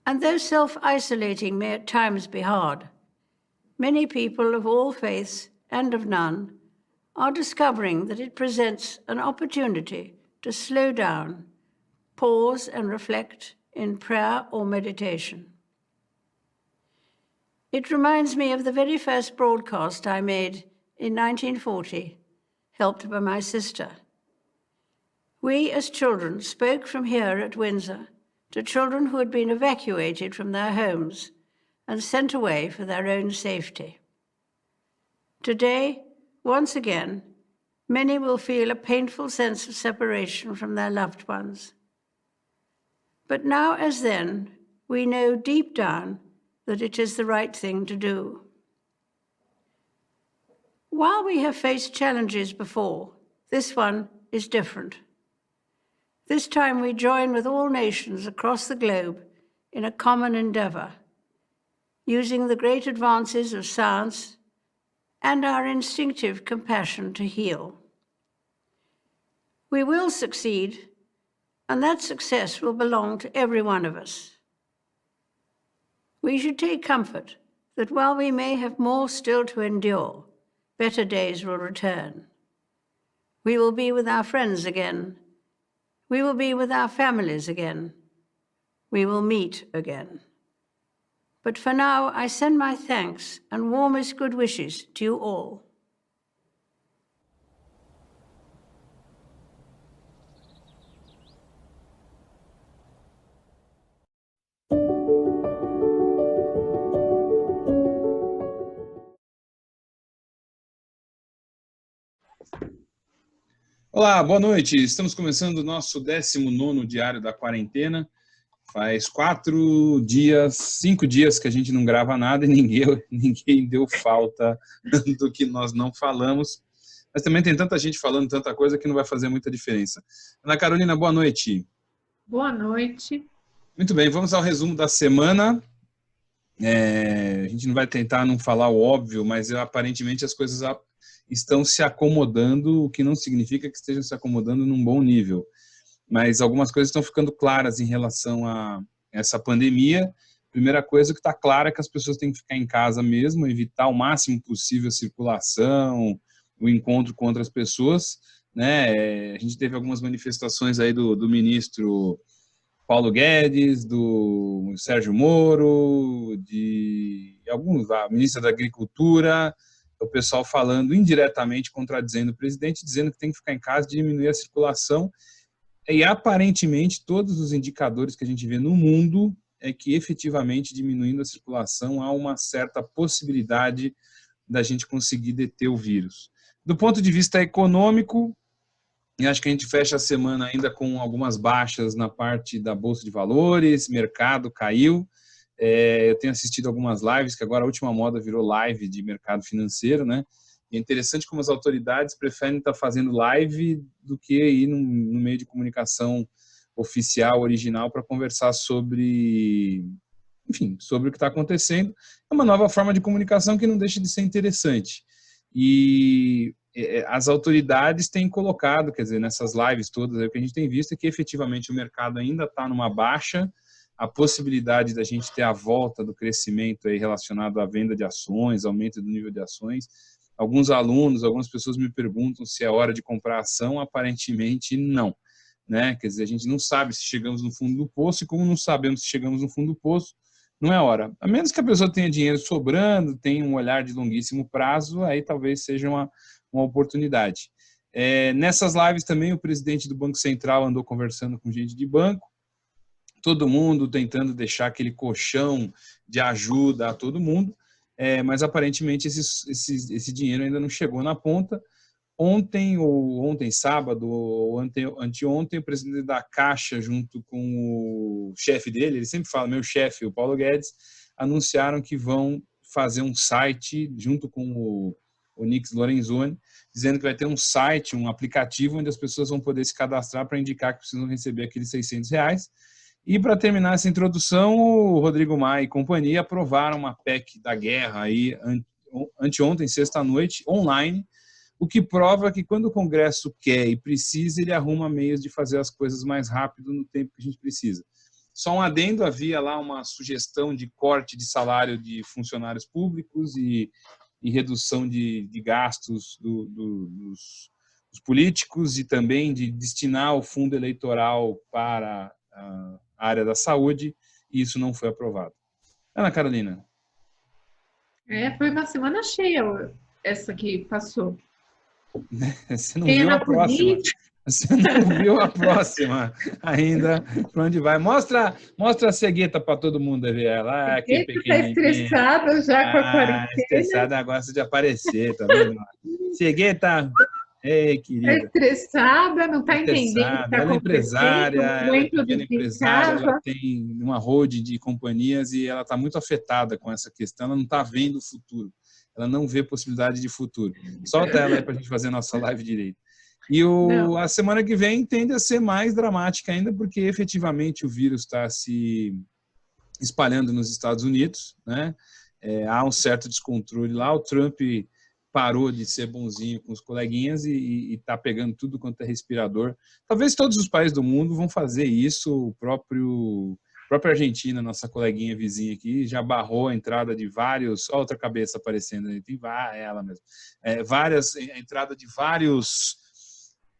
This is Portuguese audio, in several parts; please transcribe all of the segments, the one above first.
And though self-isolating may at times be hard, many people of all faiths and of none are discovering that it presents an opportunity to slow down, pause and reflect in prayer or meditation. It reminds me of the very first broadcast I made in 1940, helped by my sister. We as children spoke from here at Windsor to children who had been evacuated from their homes and sent away for their own safety. Today, once again, many will feel a painful sense of separation from their loved ones. But now as then, we know deep down that it is the right thing to do. While we have faced challenges before, this one is different. This time we join with all nations across the globe in a common endeavor, using the great advances of science and our instinctive compassion to heal. We will succeed, and that success will belong to every one of us. We should take comfort that while we may have more still to endure, better days will return. We will be with our friends again. We will be with our families again. We will meet again. But for now, I send my thanks and warmest good wishes to you all. Olá, boa noite. Estamos começando o nosso 19º diário da quarentena. Faz 5 dias que a gente não grava nada e ninguém deu falta do que nós não falamos. Mas também tem tanta gente falando tanta coisa que não vai fazer muita diferença. Ana Carolina, boa noite. Boa noite. Muito bem, vamos ao resumo da semana. A gente não vai tentar não falar o óbvio, mas aparentemente as coisas estão se acomodando, o que não significa que estejam se acomodando num bom nível. Mas algumas coisas estão ficando claras em relação a essa pandemia. Primeira coisa que está clara é que as pessoas têm que ficar em casa mesmo, evitar o máximo possível a circulação, o encontro com outras pessoas, né? A gente teve algumas manifestações aí do ministro Paulo Guedes, do Sérgio Moro, de alguns, a ministra da Agricultura, o pessoal falando indiretamente, contradizendo o presidente, dizendo que tem que ficar em casa, diminuir a circulação. E aparentemente todos os indicadores que a gente vê no mundo é que efetivamente diminuindo a circulação há uma certa possibilidade da gente conseguir deter o vírus. Do ponto de vista econômico, eu acho que a gente fecha a semana ainda com algumas baixas na parte da Bolsa de Valores, mercado caiu. Eu tenho assistido algumas lives, que agora a última moda virou live de mercado financeiro, né? E é interessante como as autoridades preferem estar fazendo live do que ir no meio de comunicação oficial, original, para conversar sobre, enfim, sobre o que está acontecendo. É uma nova forma de comunicação que não deixa de ser interessante. E as autoridades têm colocado, quer dizer, nessas lives todas, o que a gente tem visto é que efetivamente o mercado ainda está numa baixa, a possibilidade da gente ter a volta do crescimento aí relacionado à venda de ações, aumento do nível de ações. Alguns alunos, algumas pessoas me perguntam se é hora de comprar ação, aparentemente não, né? Quer dizer, a gente não sabe se chegamos no fundo do poço, e como não sabemos se chegamos no fundo do poço, não é hora. A menos que a pessoa tenha dinheiro sobrando, tenha um olhar de longuíssimo prazo, aí talvez seja uma oportunidade. Nessas lives também o presidente do Banco Central andou conversando com gente de banco, todo mundo tentando deixar aquele colchão de ajuda a todo mundo, mas aparentemente esse dinheiro ainda não chegou na ponta. Ontem, sábado, ou anteontem, o presidente da Caixa, junto com o chefe dele, ele sempre fala, meu chefe, o Paulo Guedes, anunciaram que vão fazer um site, junto com o Nix Lorenzoni, dizendo que vai ter um site, um aplicativo, onde as pessoas vão poder se cadastrar para indicar que precisam receber aqueles R$600. E para terminar essa introdução, o Rodrigo Maia e companhia aprovaram uma PEC da guerra aí anteontem, sexta-noite, online, o que prova que quando o Congresso quer e precisa, ele arruma meios de fazer as coisas mais rápido no tempo que a gente precisa. Só um adendo, havia lá uma sugestão de corte de salário de funcionários públicos e redução de gastos dos políticos e também de destinar o fundo eleitoral para a área da saúde, e isso não foi aprovado. Ana Carolina. Foi uma semana cheia essa que passou. Você não viu a próxima. Você não viu a próxima ainda. Para onde vai? Mostra a cegueta para todo mundo ver ela. Ah, que pequenininha. Está estressada já com a quarentena. Estressada, gosta de aparecer, tá vendo? Cegueta. Ei, querida. Está estressada, não está entendendo o que está ela é empresária, ela é pequena empresária, ela tem uma holding de companhias e ela está muito afetada com essa questão, ela não está vendo o futuro, ela não vê possibilidade de futuro. Solta ela aí para a gente fazer a nossa live direito. E a semana que vem tende a ser mais dramática ainda, porque efetivamente o vírus está se espalhando nos Estados Unidos, né? Há um certo descontrole lá, o Trump parou de ser bonzinho com os coleguinhas e está pegando tudo quanto é respirador. Talvez todos os países do mundo vão fazer isso, a própria Argentina, nossa coleguinha vizinha aqui, já barrou a entrada de vários... Olha outra cabeça aparecendo aí, tem ela mesmo. A entrada de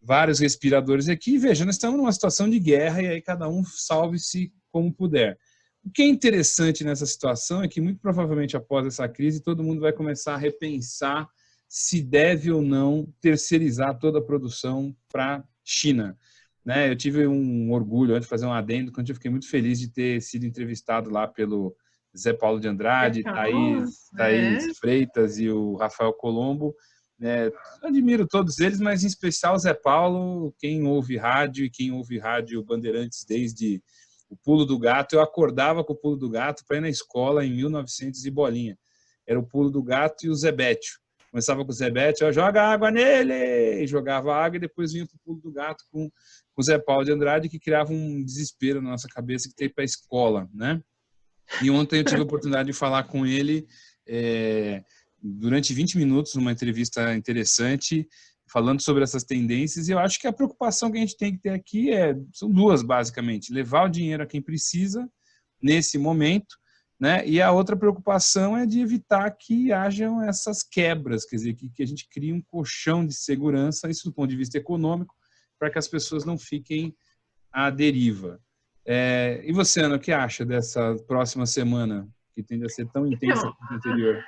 vários respiradores aqui. Veja, nós estamos numa situação de guerra e aí cada um salve-se como puder. O que é interessante nessa situação é que, muito provavelmente, após essa crise, todo mundo vai começar a repensar se deve ou não terceirizar toda a produção para a China. Né? Eu tive um orgulho, antes de fazer um adendo, quando eu fiquei muito feliz de ter sido entrevistado lá pelo Zé Paulo de Andrade, Thaís Freitas e o Rafael Colombo. Admiro todos eles, mas em especial o Zé Paulo, quem ouve rádio Bandeirantes desde o Pulo do Gato, eu acordava com o Pulo do Gato para ir na escola em 1900 e bolinha. Era o Pulo do Gato e o Zebétio. Começava com o Zebétio, joga água nele! E jogava água e depois vinha para o Pulo do Gato com o Zé Paulo de Andrade, que criava um desespero na nossa cabeça que tem para a escola, né? E ontem eu tive a oportunidade de falar com ele durante 20 minutos, numa entrevista interessante, falando sobre essas tendências, e eu acho que a preocupação que a gente tem que ter aqui são duas, basicamente: levar o dinheiro a quem precisa nesse momento, né? E a outra preocupação é de evitar que hajam essas quebras, quer dizer, que a gente crie um colchão de segurança, isso do ponto de vista econômico, para que as pessoas não fiquem à deriva. E você, Ana, o que acha dessa próxima semana, que tende a ser tão intensa quanto a anterior?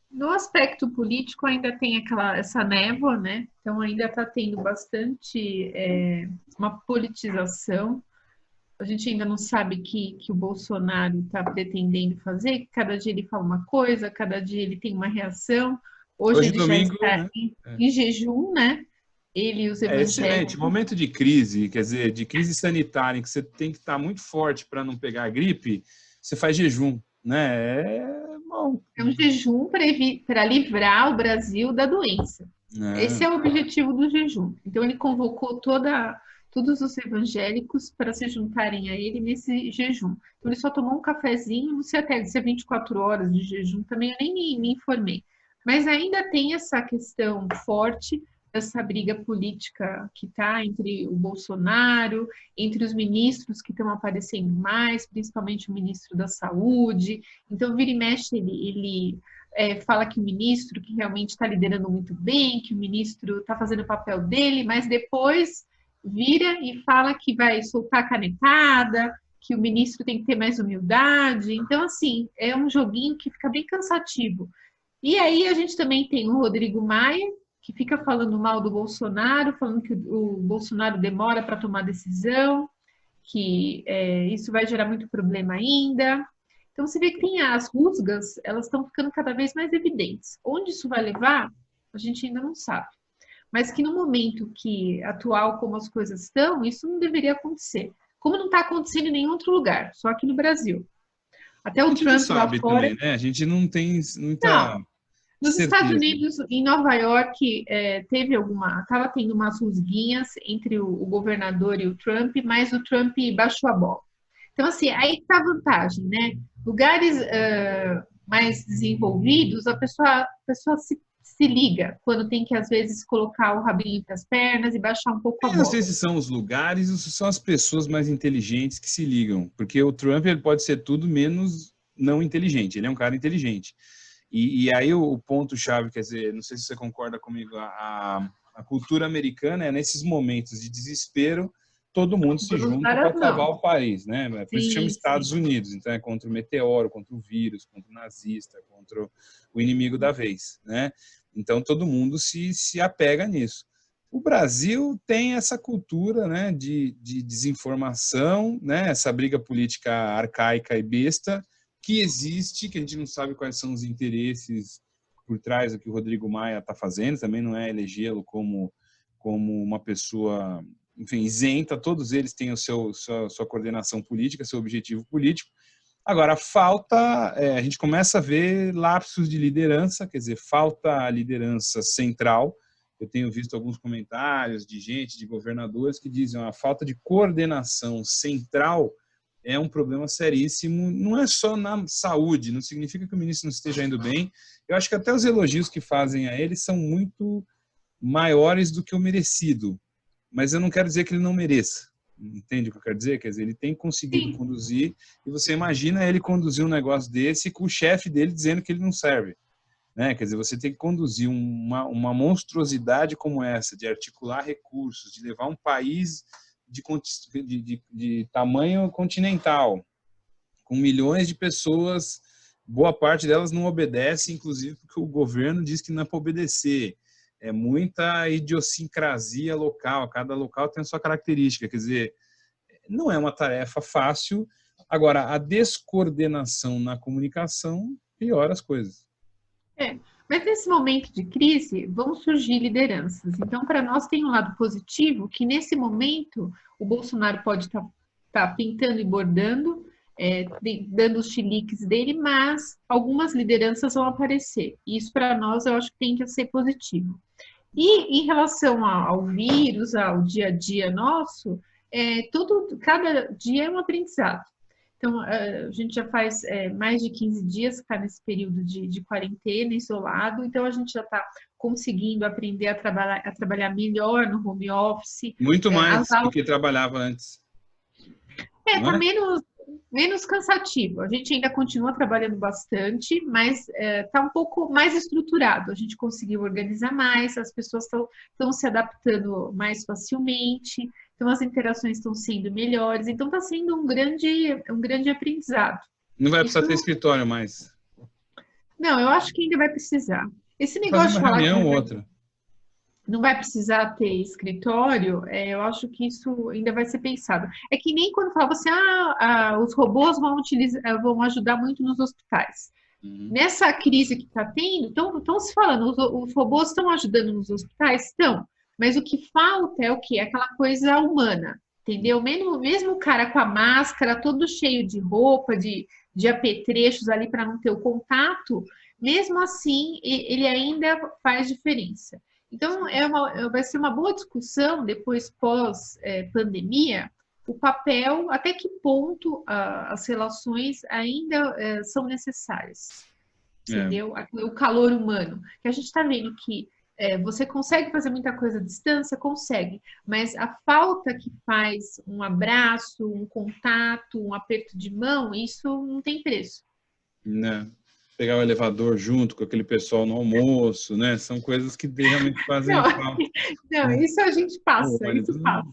No aspecto político ainda tem essa névoa, né? Então ainda está tendo bastante uma politização. A gente ainda não sabe que o Bolsonaro está pretendendo fazer, que cada dia ele fala uma coisa, cada dia ele tem uma reação. Hoje ele domingo, já está em jejum, né? Ele e os evangélicos. Excelente. Momento de crise, quer dizer, de crise sanitária, em que você tem que estar muito forte para não pegar a gripe, você faz jejum, né? É um jejum para livrar o Brasil da doença. Esse é o objetivo do jejum. Então ele convocou todos os evangélicos para se juntarem a ele nesse jejum. Então ele só tomou um cafezinho, não sei até se é 24 horas de jejum, também eu nem me informei. Mas ainda tem essa questão forte dessa briga política que está entre o Bolsonaro, entre os ministros que estão aparecendo mais, principalmente o ministro da Saúde. Então, vira e mexe, ele fala que o ministro que realmente está liderando muito bem, que o ministro está fazendo o papel dele, mas depois vira e fala que vai soltar a canetada, que o ministro tem que ter mais humildade. Então, assim, é um joguinho que fica bem cansativo. E aí a gente também tem o Rodrigo Maia, que fica falando mal do Bolsonaro, falando que o Bolsonaro demora para tomar decisão, que isso vai gerar muito problema ainda. Então, você vê que tem as rusgas, elas estão ficando cada vez mais evidentes. Onde isso vai levar, a gente ainda não sabe. Mas que no momento atual, como as coisas estão, isso não deveria acontecer. Como não está acontecendo em nenhum outro lugar, só aqui no Brasil. Até o Trump sabe lá fora... também, né? A gente não tem muita... Não. Nos Estados Unidos, em Nova York, estava tendo umas rusguinhas entre o governador e o Trump, mas o Trump baixou a bola. Então, assim, aí está a vantagem, né? Lugares mais desenvolvidos, a pessoa se liga quando tem que, às vezes, colocar o rabinho entre as pernas e baixar um pouco a Eu não sei bola. se são os lugares ou se são as pessoas mais inteligentes que se ligam, porque o Trump ele pode ser tudo menos não inteligente, ele é um cara inteligente. E aí o ponto-chave, quer dizer, não sei se você concorda comigo, a cultura americana é nesses momentos de desespero, todo mundo se Vamos junta dar para as salvar mãos. o país, né? Por isso que chama Sim, Estados sim. Unidos, então é contra o meteoro, contra o vírus, contra o nazista, contra o inimigo da vez, né? Então todo mundo se apega nisso. O Brasil tem essa cultura, né, de desinformação, né, essa briga política arcaica e besta, que existe, que a gente não sabe quais são os interesses por trás do que o Rodrigo Maia está fazendo, também não é elegê-lo como uma pessoa, enfim, isenta, todos eles têm sua coordenação política, seu objetivo político. Agora, a gente começa a ver lapsos de liderança, quer dizer, falta a liderança central. Eu tenho visto alguns comentários de gente, de governadores, que dizem a falta de coordenação central é um problema seríssimo, não é só na saúde, não significa que o ministro não esteja indo bem. Eu acho que até os elogios que fazem a ele são muito maiores do que o merecido, mas eu não quero dizer que ele não mereça. Entende o que eu quero dizer? Quer dizer, ele tem conseguido Sim. conduzir, e você imagina ele conduzir um negócio desse com o chefe dele dizendo que ele não serve. Né? Quer dizer, você tem que conduzir uma monstruosidade como essa, de articular recursos, de levar um país de tamanho continental, com milhões de pessoas, boa parte delas não obedece, inclusive porque o governo diz que não é para obedecer. É muita idiosincrasia local, cada local tem a sua característica, quer dizer, não é uma tarefa fácil. Agora, a descoordenação na comunicação piora as coisas. Mas nesse momento de crise, vão surgir lideranças. Então, para nós tem um lado positivo, que nesse momento o Bolsonaro pode estar pintando e bordando, dando os chiliques dele, mas algumas lideranças vão aparecer. Isso para nós eu acho que tem que ser positivo. E em relação ao vírus, ao dia a dia nosso, cada dia é um aprendizado. Então, a gente já faz mais de 15 dias que está nesse período de quarentena, isolado, então a gente já está conseguindo aprender a trabalhar melhor no home office. Muito As mais do aulas que trabalhava antes, não tá é? menos cansativo. A gente ainda continua trabalhando bastante, mas está um pouco mais estruturado. A gente conseguiu organizar mais, as pessoas estão se adaptando mais facilmente, então as interações estão sendo melhores. Então está sendo um grande aprendizado. Não vai Isso, precisar ter escritório mais. não, eu acho que ainda vai precisar. Esse Fazer negócio uma de falar que reunião ou outra. não vai precisar ter escritório, eu acho que isso ainda vai ser pensado. É que nem quando falava assim, os robôs vão ajudar muito nos hospitais. Uhum. Nessa crise que está tendo, estão se falando, os robôs estão ajudando nos hospitais? Estão, mas o que falta é o quê? Aquela coisa humana, entendeu? Mesmo o cara com a máscara, todo cheio de roupa, de apetrechos ali para não ter o contato, mesmo assim, ele ainda faz diferença. Então, vai ser uma boa discussão depois pós-pandemia, o papel, até que ponto as relações ainda são necessárias, É. entendeu? O calor humano, que a gente está vendo que você consegue fazer muita coisa à distância, consegue, mas a falta que faz um abraço, um contato, um aperto de mão, isso não tem preço. Né? Pegar o elevador junto com aquele pessoal no almoço, né? São coisas que realmente fazem Não, falta. não, Né? isso a gente passa, isso passa.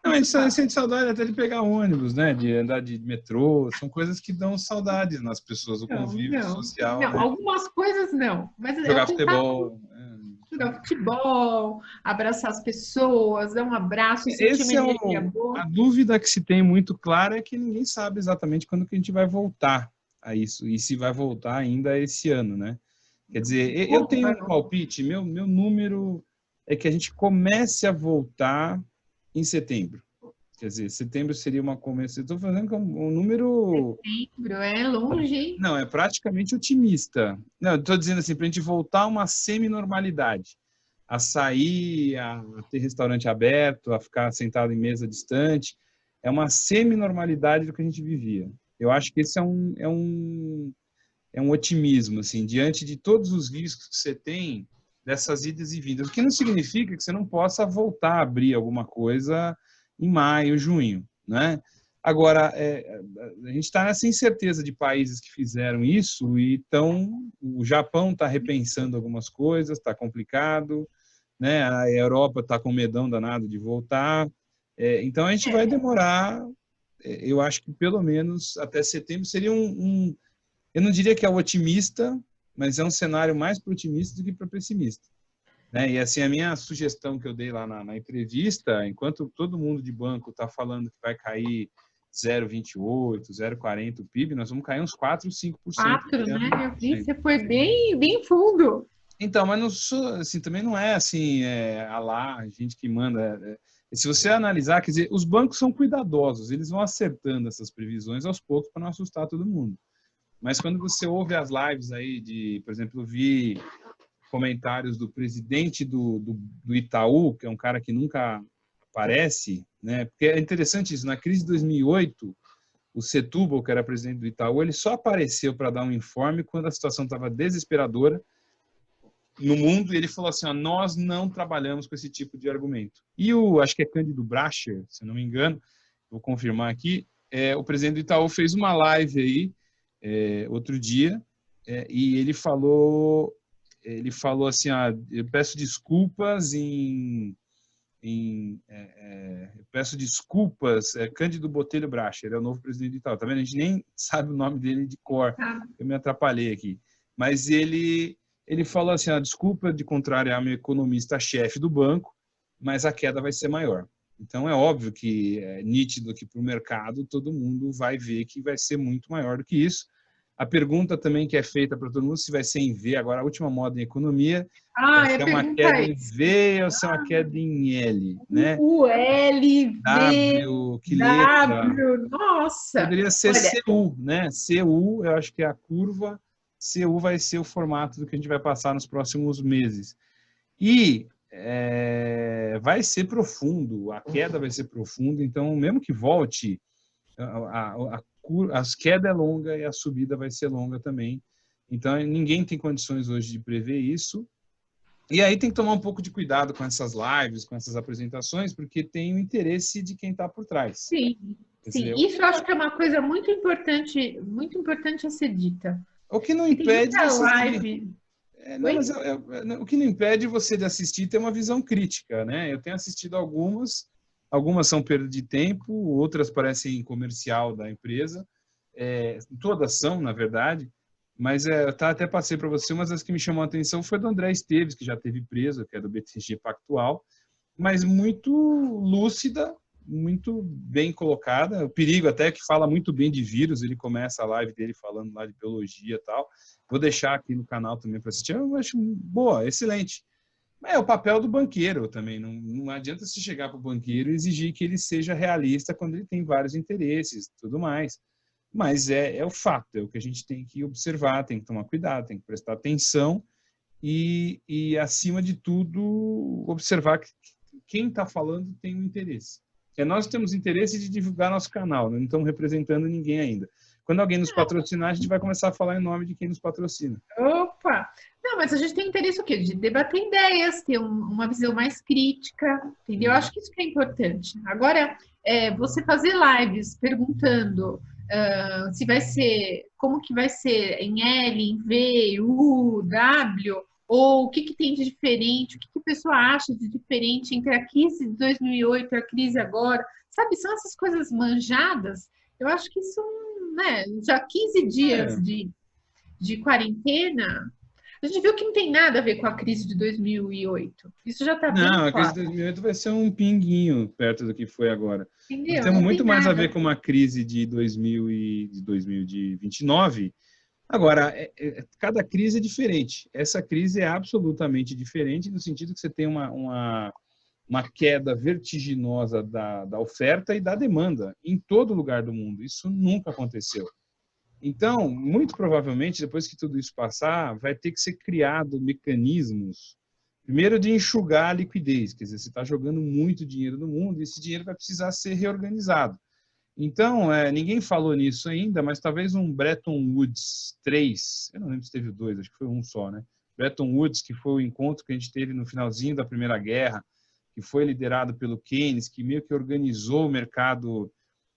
Não, a gente sente saudade até de pegar ônibus, né? De andar de metrô. São coisas que dão saudade nas pessoas, o convívio social, Não, né? algumas coisas não, mas é o Jogar contato, futebol. jogar futebol, abraçar as pessoas, dar um abraço, sentir uma Esse é energia boa. a dúvida que se tem muito clara é que ninguém sabe exatamente quando que a gente vai voltar a isso e se vai voltar ainda esse ano, né? Quer dizer, eu tenho um palpite, meu número é que a gente comece a voltar em setembro. Quer dizer, setembro seria uma começo. Estou fazendo um número. Setembro, é longe, hein? Não, é praticamente otimista. Não, estou dizendo assim, para a gente voltar a uma semi-normalidade. A sair, a ter restaurante aberto, a ficar sentado em mesa distante. É uma semi-normalidade do que a gente vivia. Eu acho que esse é um é um otimismo, assim, diante de todos os riscos que você tem dessas idas e vindas, o que não significa que você não possa voltar a abrir alguma coisa em maio, junho, né? Agora, a gente está nessa incerteza de países que fizeram isso e o Japão está repensando algumas coisas, está complicado, né? A Europa está com medão danado de voltar. Então, a gente vai demorar, eu acho que pelo menos até setembro seria eu não diria que é otimista, mas é um cenário mais para otimista do que para pessimista. Né? E assim, a minha sugestão que eu dei lá na entrevista, enquanto todo mundo de banco está falando que vai cair 0,28, 0,40 o PIB, nós vamos cair uns 4, 5%. 4, né? Eu vi, você foi bem fundo. Então, mas não sou, assim, também não é assim, a gente que manda. Se você analisar, quer dizer, os bancos são cuidadosos, eles vão acertando essas previsões aos poucos para não assustar todo mundo. Mas quando você ouve as lives aí por exemplo, eu vi comentários do presidente do Itaú, que é um cara que nunca aparece, né? Porque é interessante isso, na crise de 2008, o Setúbal, que era presidente do Itaú, ele só apareceu para dar um informe quando a situação estava desesperadora no mundo, e ele falou assim, ó, nós não trabalhamos com esse tipo de argumento. E acho que é Cândido Bracher, se não me engano, vou confirmar aqui, o presidente do Itaú fez uma live aí, outro dia, e ele falou assim, eu peço desculpas peço desculpas, Cândido Botelho Bracher, é o novo presidente do Itaú, tá vendo? A gente nem sabe o nome dele de cor, eu me atrapalhei aqui. Mas ele falou assim, desculpa de contrariar meu economista-chefe do banco, mas a queda vai ser maior. Então, é óbvio que é nítido que para o mercado todo mundo vai ver que vai ser muito maior do que isso. A pergunta também que é feita para todo mundo, se vai ser em V, agora a última moda em economia, se é uma queda em V ou se é uma queda em L, né? U, L, V, W, que letra? W, nossa! Poderia ser CU, né? CU, eu acho que é a curva, CU vai ser o formato do que a gente vai passar nos próximos meses. E vai ser profundo, a queda vai ser profunda, então mesmo que volte, a queda é longa e a subida vai ser longa também. Então ninguém tem condições hoje de prever isso. E aí tem que tomar um pouco de cuidado com essas lives, com essas apresentações, porque tem o interesse de quem está por trás. Sim, sim. Isso eu acho que é uma coisa muito importante a ser dita. O que não impede de live. O que não impede você de assistir ter uma visão crítica, né? Eu tenho assistido algumas são perda de tempo, outras parecem comercial da empresa, todas são, na verdade, mas até passei para você, uma das que me chamou a atenção foi do André Esteves, que já teve preso, que é do BTG Pactual, mas muito lúcida, muito bem colocada, o perigo até que fala muito bem de vírus, ele começa a live dele falando lá de biologia e tal, vou deixar aqui no canal também para assistir, eu acho boa, excelente. É o papel do banqueiro também, não adianta se chegar para o banqueiro e exigir que ele seja realista quando ele tem vários interesses tudo mais, mas é o fato, é o que a gente tem que observar, tem que tomar cuidado, tem que prestar atenção e acima de tudo, observar que quem está falando tem um interesse. Nós temos interesse de divulgar nosso canal, não estamos representando ninguém ainda. Quando alguém nos patrocinar, a gente vai começar a falar em nome de quem nos patrocina. Opa! Não, mas a gente tem interesse o quê? De debater ideias, ter uma visão mais crítica, entendeu? Eu acho que isso que é importante. Agora, você fazer lives perguntando se vai ser, como que vai ser em L, em V, U, W, ou o que tem de diferente, o que a pessoa acha de diferente entre a crise de 2008 e a crise agora, sabe? São essas coisas manjadas. Eu acho que isso, né, já 15 dias de quarentena, a gente viu que não tem nada a ver com a crise de 2008. Isso já está bem claro. Não, a crise de 2008 vai ser um pinguinho perto do que foi agora. Entendeu? Nós temos muito mais a ver com uma crise de 2029. Agora, cada crise é diferente. Essa crise é absolutamente diferente no sentido que você tem uma queda vertiginosa da oferta e da demanda em todo lugar do mundo. Isso nunca aconteceu. Então, muito provavelmente, depois que tudo isso passar, vai ter que ser criado mecanismos, primeiro de enxugar a liquidez, quer dizer, você está jogando muito dinheiro no mundo e esse dinheiro vai precisar ser reorganizado. Então, ninguém falou nisso ainda, mas talvez um Bretton Woods 3, eu não lembro se teve dois, acho que foi um só, né? Bretton Woods, que foi o encontro que a gente teve no finalzinho da Primeira Guerra, que foi liderado pelo Keynes, que meio que organizou o mercado,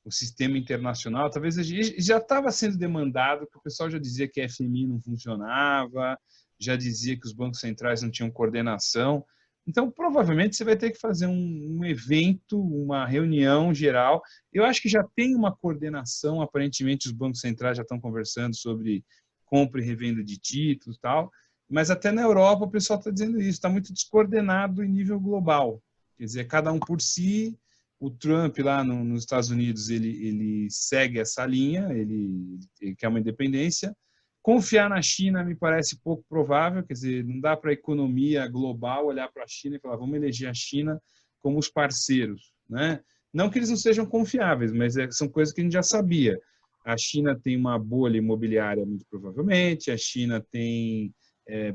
o sistema internacional. Talvez já estava sendo demandado, que o pessoal já dizia que a FMI não funcionava, já dizia que os bancos centrais não tinham coordenação. Então, provavelmente, você vai ter que fazer um evento, uma reunião geral. Eu acho que já tem uma coordenação, aparentemente os bancos centrais já estão conversando sobre compra e revenda de títulos e tal, mas até na Europa o pessoal está dizendo isso, está muito descoordenado em nível global. Quer dizer, cada um por si. O Trump lá nos Estados Unidos, ele segue essa linha, ele quer uma independência. Confiar na China me parece pouco provável, quer dizer, não dá para a economia global olhar para a China e falar, vamos eleger a China como os parceiros, né? Não que eles não sejam confiáveis, mas são coisas que a gente já sabia. A China tem uma bolha imobiliária, muito provavelmente, a China tem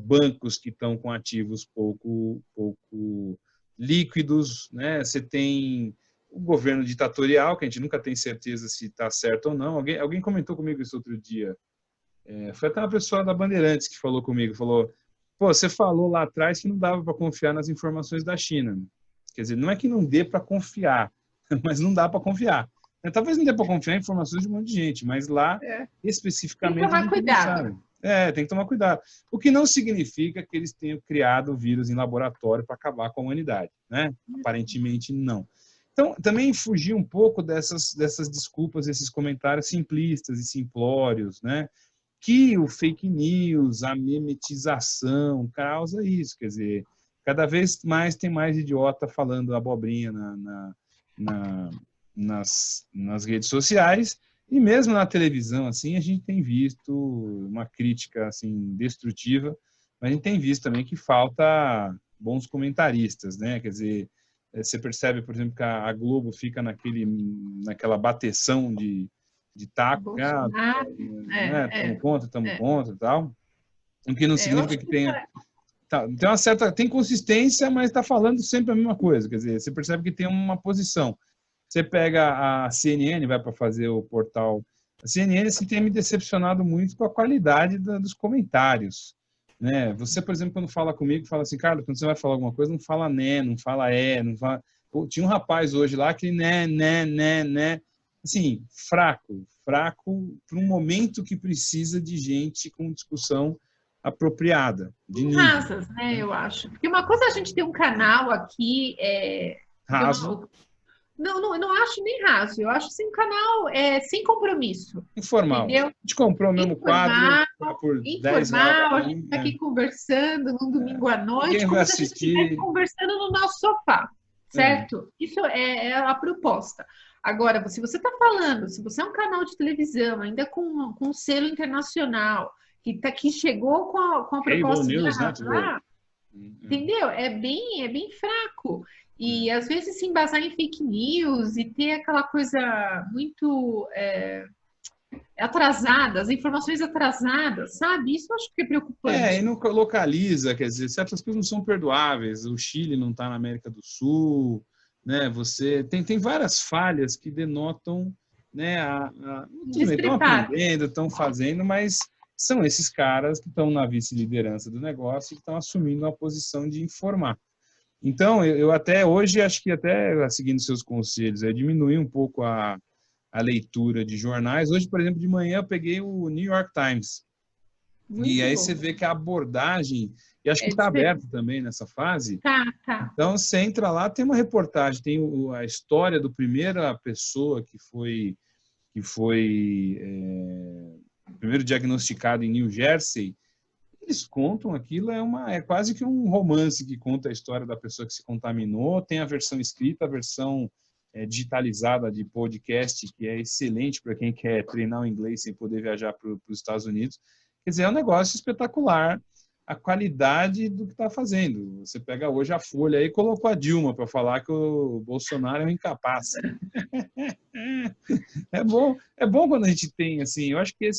bancos que estão com ativos pouco líquidos, né? Você tem o governo ditatorial, que a gente nunca tem certeza se está certo ou não. Alguém comentou comigo isso outro dia. Foi até uma pessoa da Bandeirantes que falou comigo, falou, pô, você falou lá atrás que não dava para confiar nas informações da China. Quer dizer, não é que não dê para confiar, mas não dá para confiar. Talvez não dê para confiar em informações de um monte de gente, mas lá, especificamente... Tem que tomar cuidado. Tem que tomar cuidado. O que não significa que eles tenham criado o vírus em laboratório para acabar com a humanidade, né? Aparentemente, não. Então, também fugir um pouco dessas desculpas, esses comentários simplistas e simplórios, né? Que o fake news, a memetização causa isso, quer dizer, cada vez mais tem mais idiota falando abobrinha nas redes sociais, e mesmo na televisão, assim, a gente tem visto uma crítica, assim, destrutiva, mas a gente tem visto também que falta bons comentaristas, né, quer dizer, você percebe, por exemplo, que a Globo fica naquela bateção de taco, estamos contra e tal, o que não significa que tenha... Tem consistência, mas está falando sempre a mesma coisa, quer dizer, você percebe que tem uma posição. Você pega a CNN, vai para fazer o portal, a CNN assim, tem me decepcionado muito com a qualidade dos comentários, né? Você, por exemplo, quando fala comigo, fala assim, Carlos, quando você vai falar alguma coisa, não fala né, não fala não fala... Pô, tinha um rapaz hoje lá que né, assim, fraco para um momento que precisa de gente com discussão apropriada. Rasas, né, eu acho. Porque uma coisa é a gente ter um canal aqui... raso. Não acho nem raso. Eu acho assim, um canal sem compromisso. Informal. Entendeu? A gente comprou o mesmo quadro por 10 reais. A gente está aqui conversando num domingo à noite, Ninguém como vai se a gente assistir. estivesse conversando no nosso sofá. Certo? Isso é a proposta. Agora, se você está falando, se você é um canal de televisão, ainda com um selo internacional, que chegou com a proposta de arrasar, entendeu? É bem fraco. E às vezes se embasar em fake news e ter aquela coisa muito atrasada, as informações atrasadas, sabe? Isso eu acho que é preocupante. E não localiza, quer dizer, certas coisas não são perdoáveis. O Chile não está na América do Sul, né? Você tem várias falhas que denotam, né? Estão aprendendo, estão fazendo, mas são esses caras que estão na vice-liderança do negócio e que estão assumindo uma posição de informar. Então, eu até hoje, acho que até seguindo seus conselhos, diminuir um pouco a leitura de jornais. Hoje, por exemplo, de manhã eu peguei o New York Times. Muito e aí bom. Você vê que a abordagem, e acho que está aberto também nessa fase. Tá. Então, você entra lá, tem uma reportagem, tem a história do primeira pessoa que foi primeiro diagnosticado em New Jersey. Eles contam aquilo, é quase que um romance que conta a história da pessoa que se contaminou. Tem a versão escrita, a versão digitalizada de podcast, que é excelente para quem quer treinar o inglês sem poder viajar para os Estados Unidos. Quer dizer, é um negócio espetacular a qualidade do que está fazendo. Você pega hoje a Folha e colocou a Dilma para falar que o Bolsonaro é um incapaz. É bom quando a gente tem, assim, eu acho que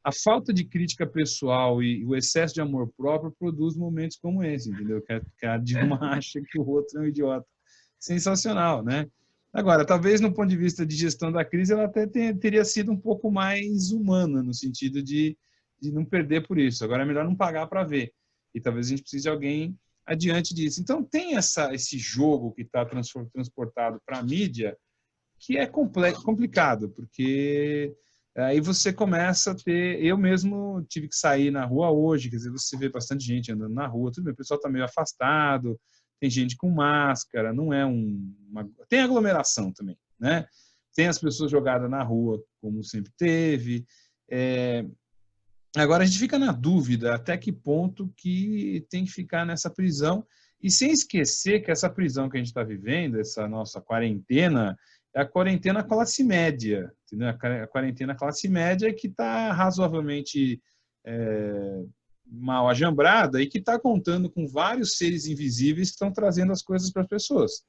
a falta de crítica pessoal e o excesso de amor próprio produz momentos como esse, entendeu? Que a Dilma acha que o outro é um idiota. Sensacional, né? Agora, talvez no ponto de vista de gestão da crise, ela até teria sido um pouco mais humana, no sentido de não perder por isso. Agora é melhor não pagar para ver. E talvez a gente precise de alguém adiante disso. Então, tem esse jogo que está transportado para a mídia, que é complicado, porque aí você começa a ter... Eu mesmo tive que sair na rua hoje, quer dizer, você vê bastante gente andando na rua, tudo bem, o pessoal está meio afastado, tem gente com máscara, não é tem aglomeração também, né? Tem as pessoas jogadas na rua, como sempre teve. Agora a gente fica na dúvida até que ponto que tem que ficar nessa prisão, e sem esquecer que essa prisão que a gente está vivendo, essa nossa quarentena, é a quarentena classe média, entendeu? A quarentena classe média que está razoavelmente mal ajambrada e que está contando com vários seres invisíveis que estão trazendo as coisas para as pessoas.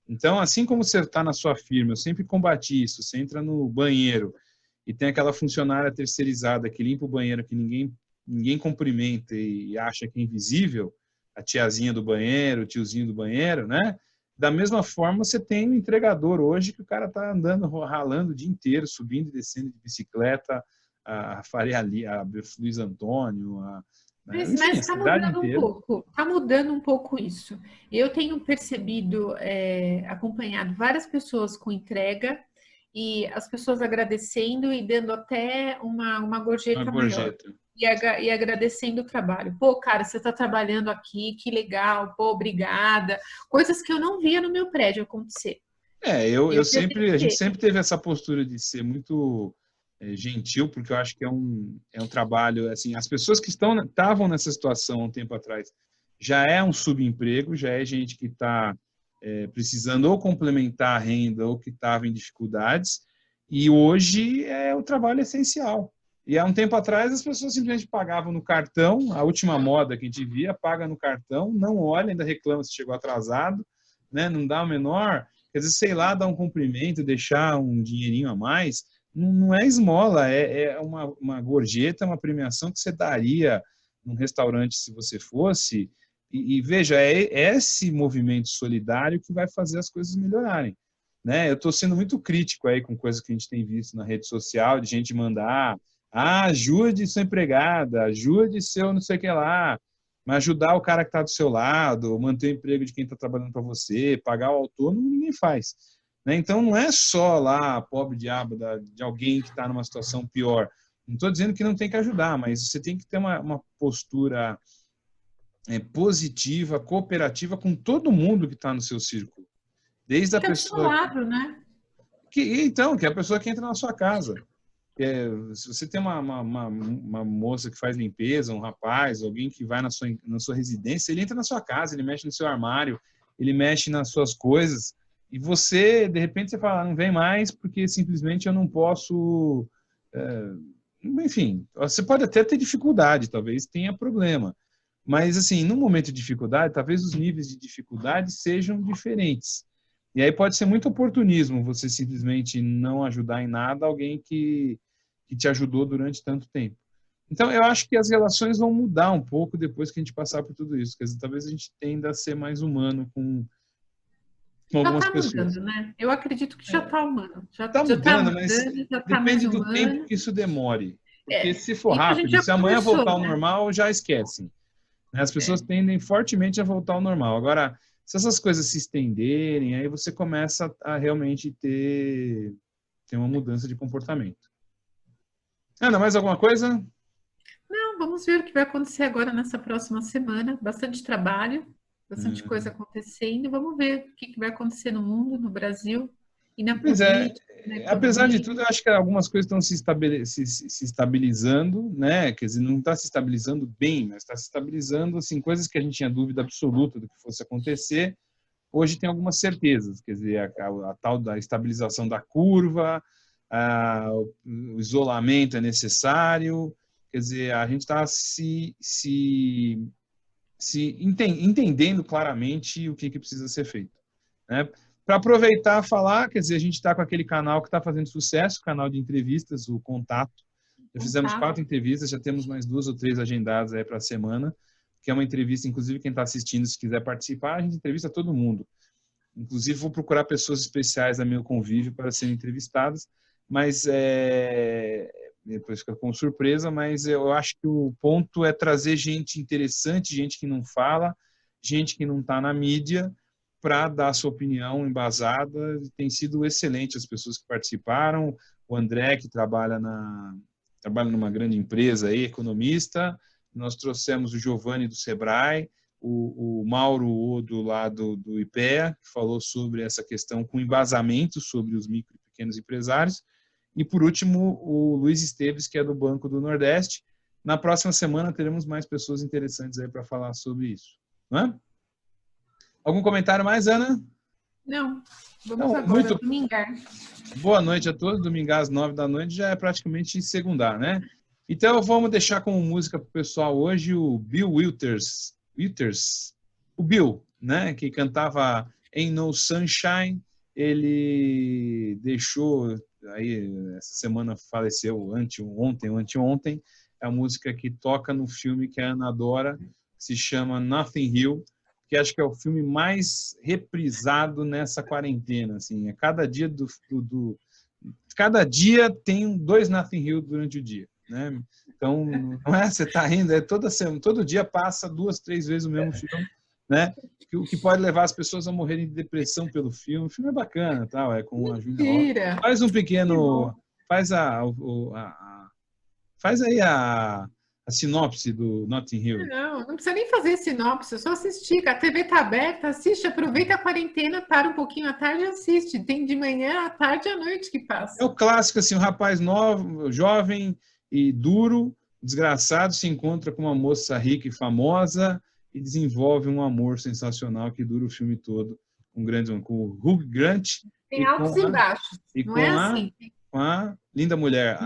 Então, assim como você está na sua firma, eu sempre combati isso, você entra no banheiro e tem aquela funcionária terceirizada que limpa o banheiro, que ninguém cumprimenta e acha que é invisível, a tiazinha do banheiro, o tiozinho do banheiro, né? Da mesma forma, você tem um entregador hoje que o cara está andando, ralando o dia inteiro, subindo e descendo de bicicleta, a Luiz Antônio, enfim, Mas a está cidade mudando um inteira. pouco, está mudando um pouco isso. Eu tenho percebido, acompanhado várias pessoas com entrega e as pessoas agradecendo e dando até uma Uma gorjeta maior. gorjeta. E agradecendo o trabalho. Pô, cara, você está trabalhando aqui, que legal, pô, obrigada. Coisas que eu não via no meu prédio acontecer. A gente sempre teve essa postura de ser muito gentil, porque eu acho que é um trabalho, assim, as pessoas que estavam nessa situação há um tempo atrás, já é um subemprego, já é gente que está precisando ou complementar a renda ou que estava em dificuldades, e hoje o trabalho é essencial. E há um tempo atrás as pessoas simplesmente pagavam no cartão, a última moda que a gente via, paga no cartão, não olha, ainda reclama se chegou atrasado, né? Não dá o menor, quer dizer, sei lá, dar um cumprimento, deixar um dinheirinho a mais, não é esmola, é uma gorjeta, uma premiação que você daria num restaurante se você fosse, e veja, é esse movimento solidário que vai fazer as coisas melhorarem. Né? Eu estou sendo muito crítico aí com coisas que a gente tem visto na rede social, de gente mandar ajude sua empregada, ajude seu não sei o que lá, mas ajudar o cara que está do seu lado, manter o emprego de quem está trabalhando para você, pagar o autônomo, ninguém faz. Né? Então, não é só lá a pobre diabo de alguém que está numa situação pior. Não estou dizendo que não tem que ajudar, mas você tem que ter uma postura positiva, cooperativa com todo mundo que está no seu círculo. Desde a Fica do seu pessoa... lado, né? que é a pessoa que entra na sua casa. Se você tem uma moça que faz limpeza, um rapaz, alguém que vai na sua residência, ele entra na sua casa, ele mexe no seu armário, ele mexe nas suas coisas, e você, de repente, você fala, não vem mais porque simplesmente eu não posso... enfim, você pode até ter dificuldade, talvez tenha problema, mas, assim, no momento de dificuldade, talvez os níveis de dificuldade sejam diferentes. E aí pode ser muito oportunismo você simplesmente não ajudar em nada alguém que te ajudou durante tanto tempo. Então, eu acho que as relações vão mudar um pouco depois que a gente passar por tudo isso. Quer dizer, talvez a gente tenda a ser mais humano com algumas pessoas. Já está mudando, né? Eu acredito que já está humano. Já Está está mudando, mudando, mas já está mais depende do tempo humano. que isso demore. Porque se for E a gente rápido, já se amanhã conversou, voltar ao né? normal, já esquecem. As pessoas tendem fortemente a voltar ao normal. Agora, se essas coisas se estenderem, aí você começa a realmente ter uma mudança de comportamento. Ana, mais alguma coisa? Não, vamos ver o que vai acontecer agora nessa próxima semana. Bastante trabalho, bastante coisa acontecendo. Vamos ver o que vai acontecer no mundo, no Brasil e na Pois é, política, na apesar de economia. tudo, eu acho que algumas coisas estão se estabilizando, né? Quer dizer, não está se estabilizando bem, mas está se estabilizando, assim, coisas que a gente tinha dúvida absoluta do que fosse acontecer, hoje tem algumas certezas, quer dizer, a tal da estabilização da curva, o isolamento é necessário, quer dizer, a gente está entendendo claramente o que precisa ser feito, né? Para aproveitar e falar, quer dizer, a gente está com aquele canal que está fazendo sucesso, o canal de entrevistas, o Contato. Já fizemos 4 entrevistas, já temos mais 2 ou 3 agendadas aí para a semana, que é uma entrevista, inclusive quem está assistindo, se quiser participar, a gente entrevista todo mundo. Inclusive, vou procurar pessoas especiais a meu convívio para serem entrevistadas, mas depois fica com surpresa, mas eu acho que o ponto é trazer gente interessante, gente que não fala, gente que não está na mídia, para dar sua opinião embasada. Tem sido excelente as pessoas que participaram, o André, que trabalha numa grande empresa aí, economista, nós trouxemos o Giovanni do Sebrae, o Mauro Odo, lá do IPEA, que falou sobre essa questão com embasamento sobre os micro e pequenos empresários, e, por último, o Luiz Esteves, que é do Banco do Nordeste. Na próxima semana teremos mais pessoas interessantes aí para falar sobre isso. Não é? Algum comentário mais, Ana? Não, vamos Não, agora domingar. Boa noite a todos. Domingo às 9 da noite já é praticamente segundar, né? Então vamos deixar como música para o pessoal hoje o Bill Withers, o Bill, né? Que cantava Ain't No Sunshine. Ele deixou, aí essa semana faleceu, ontem ou anteontem, a música que toca no filme que a Ana adora, se chama Notting Hill, que acho que é o filme mais reprisado nessa quarentena, assim, cada dia cada dia tem 2 Notting Hill durante o dia, né? Então, não é, você está rindo, toda semana, todo dia passa 2, 3 vezes o mesmo filme, né? O que pode levar as pessoas a morrerem de depressão pelo filme. O filme é bacana, tal, é com a Julia Roberts. Faz um pequeno, faz aí a sinopse do Notting Hill. Não precisa nem fazer sinopse, é só assistir. A TV está aberta, assiste, aproveita a quarentena, para um pouquinho à tarde e assiste. Tem de manhã, à tarde e à noite que passa. É o clássico, assim, um rapaz novo, jovem e duro, desgraçado, se encontra com uma moça rica e famosa e desenvolve um amor sensacional que dura o filme todo, com o Hugh Grant. Tem altos e baixos, não é assim. Com a linda mulher,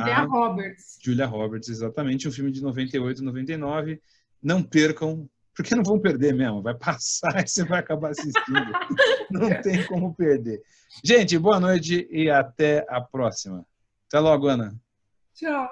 Julia Roberts, exatamente, um filme de 98, 99. Não percam, porque não vão perder mesmo, vai passar e você vai acabar assistindo. Não tem como perder. Gente, boa noite e até a próxima. Até logo, Ana. Tchau.